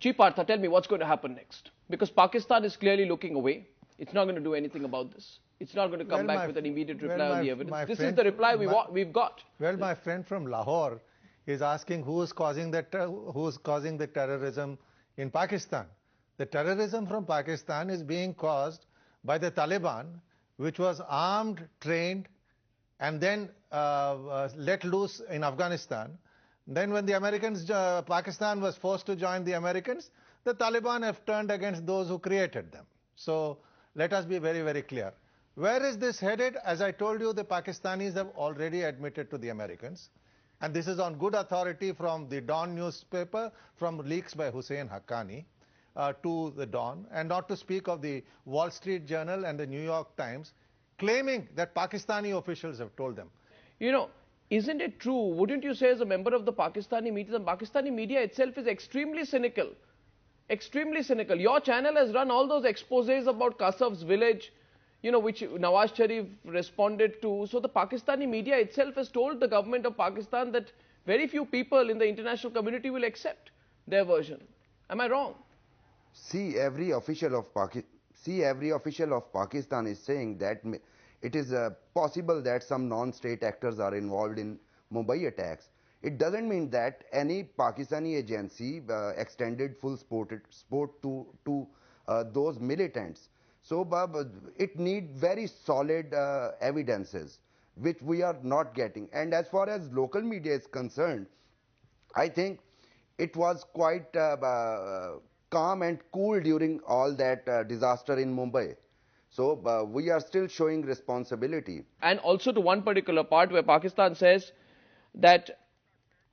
Chief Partha, tell me what's going to happen next. Because Pakistan is clearly looking away. It's not going to do anything about this. It's not going to come back with an immediate reply on the evidence. This is the reply we've got. Well, my friend from Lahore is asking who is causing the terrorism in Pakistan. The terrorism from Pakistan is being caused by the Taliban, which was armed, trained, and then let loose in Afghanistan. Then when the Americans, Pakistan was forced to join the Americans, the Taliban have turned against those who created them. So let us be very, very clear. Where is this headed? As I told you, the Pakistanis have already admitted to the Americans. And this is on good authority from the Dawn newspaper, from leaks by Hussein Haqqani to the Dawn, and not to speak of the Wall Street Journal and the New York Times, claiming that Pakistani officials have told them. You know, isn't it true? Wouldn't you say, as a member of the Pakistani media, the Pakistani media itself is extremely cynical? Extremely cynical. Your channel has run all those exposés about Kasaf's village, you know, which Nawaz Sharif responded to. So the Pakistani media itself has told the government of Pakistan that very few people in the international community will accept their version. Am I wrong? See, every official of Pakistan is saying that it is possible that some non-state actors are involved in Mumbai attacks. It doesn't mean that any Pakistani agency extended full support to those militants. So it needs very solid evidences, which we are not getting. And as far as local media is concerned, I think it was quite calm and cool during all that disaster in Mumbai. So we are still showing responsibility. And also to one particular part where Pakistan says that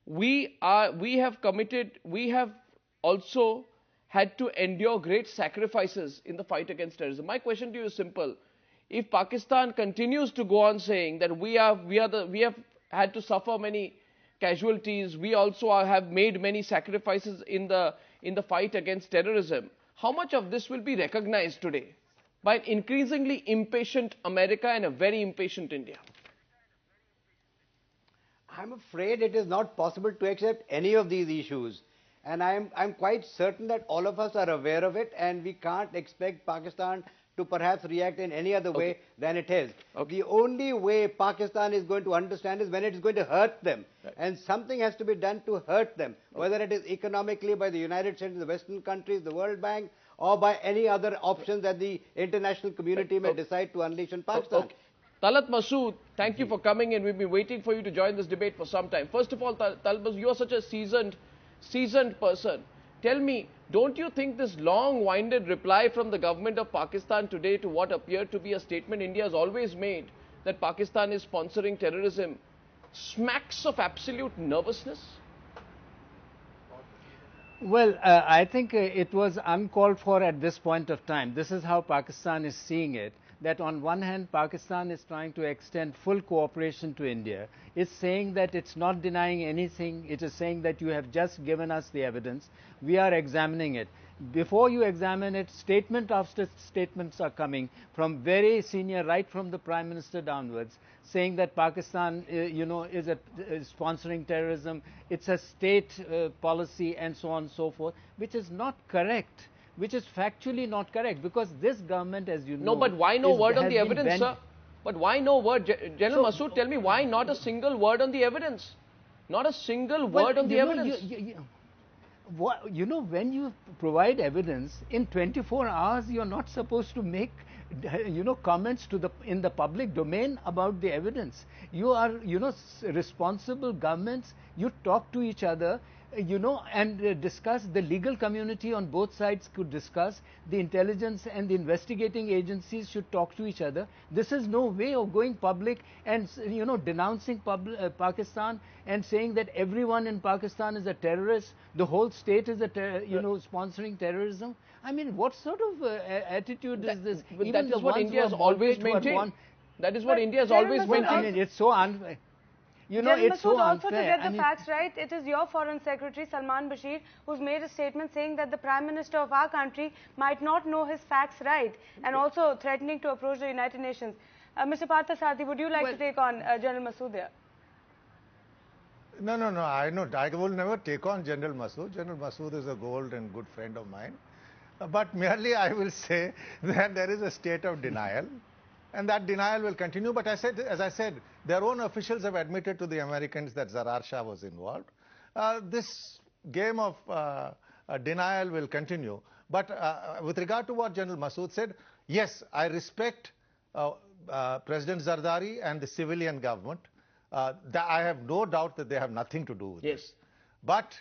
we have also had to endure great sacrifices in the fight against terrorism. My question to you is simple. If Pakistan continues to go on saying that we have had to suffer many casualties, we also have made many sacrifices in the fight against terrorism, how much of this will be recognized today by an increasingly impatient America and a very impatient India? I'm afraid it is not possible to accept any of these issues. And I'm quite certain that all of us are aware of it, and we can't expect Pakistan to perhaps react in any other way than it is. The only way Pakistan is going to understand is when it is going to hurt them. Right. And something has to be done to hurt them, whether it is economically by the United States, the Western countries, the World Bank, or by any other options that the international community may decide to unleash on Pakistan. Talat Masood, thank you for coming in. We've been waiting for you to join this debate for some time. First of all, Talat Masood, you are such a seasoned person. Tell me, don't you think this long-winded reply from the government of Pakistan today to what appeared to be a statement India has always made, that Pakistan is sponsoring terrorism, smacks of absolute nervousness? Well, I think it was uncalled for at this point of time. This is how Pakistan is seeing it. That on one hand, Pakistan is trying to extend full cooperation to India. It's saying that it's not denying anything. It is saying that you have just given us the evidence. We are examining it. Before you examine it, statement after statements are coming from very senior, right from the Prime Minister downwards, saying that Pakistan, is sponsoring terrorism. It's a state policy and so on and so forth, which is not correct. Which is factually not correct, because this government, as you know... No, but why no word on the evidence, sir? But why no word? General Masood, tell me, why not a single word on the evidence? Not a single word on the evidence. When you provide evidence, in 24 hours, you're not supposed to make comments in the public domain about the evidence. You are, responsible governments, you talk to each other, and discuss. The legal community on both sides could discuss. The intelligence and the investigating agencies should talk to each other. This is no way of going public and, denouncing Pakistan and saying that everyone in Pakistan is a terrorist, the whole state is sponsoring terrorism. I mean, what sort of attitude is this? Even that is what India has always maintained. That is what India has always maintained. I mean, it's so unfair. It's so unfair. Also, to get the facts right, it is your Foreign Secretary Salman Bashir who's made a statement saying that the Prime Minister of our country might not know his facts right, and also threatening to approach the United Nations. Mr. Partha Sarthi, would you like to take on General Masood here? No, no, no. I know. I will never take on General Masood. General Masood is a old and good friend of mine. But merely I will say that there is a state of denial, and that denial will continue. But as I said, their own officials have admitted to the Americans that Zarar Shah was involved. This game of denial will continue. But with regard to what General Masood said, yes, I respect President Zardari and the civilian government. I have no doubt that they have nothing to do with this. But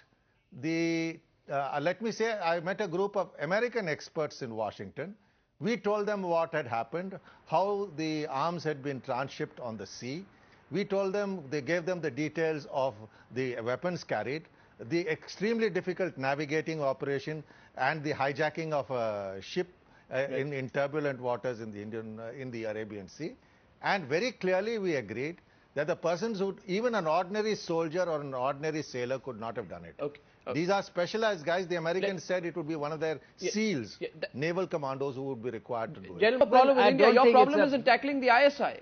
let me say, I met a group of American experts in Washington. We told them what had happened, how the arms had been transshipped on the sea. We told them, they gave them the details of the weapons carried, the extremely difficult navigating operation, and the hijacking of a ship in turbulent waters in the Arabian Sea. And very clearly we agreed that the persons who, even an ordinary soldier or an ordinary sailor could not have done it. These are specialized guys. The Americans said it would be one of their SEALs, naval commandos, who would be required to do it. General, problem with India, your problem is in tackling the ISI,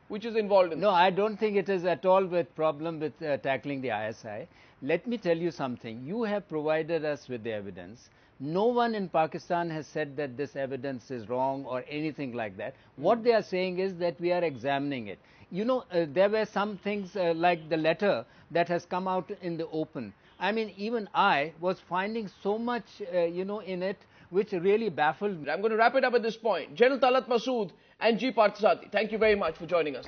which is involved in No, I don't think it is at all with problem with tackling the ISI. Let me tell you something. You have provided us with the evidence. No one in Pakistan has said that this evidence is wrong or anything like that. What they are saying is that we are examining it. You know, there were some things like the letter that has come out in the open. I mean, even I was finding so much, in it, which really baffled me. I'm going to wrap it up at this point. General Talat Masood and G. Parthasarathi, thank you very much for joining us.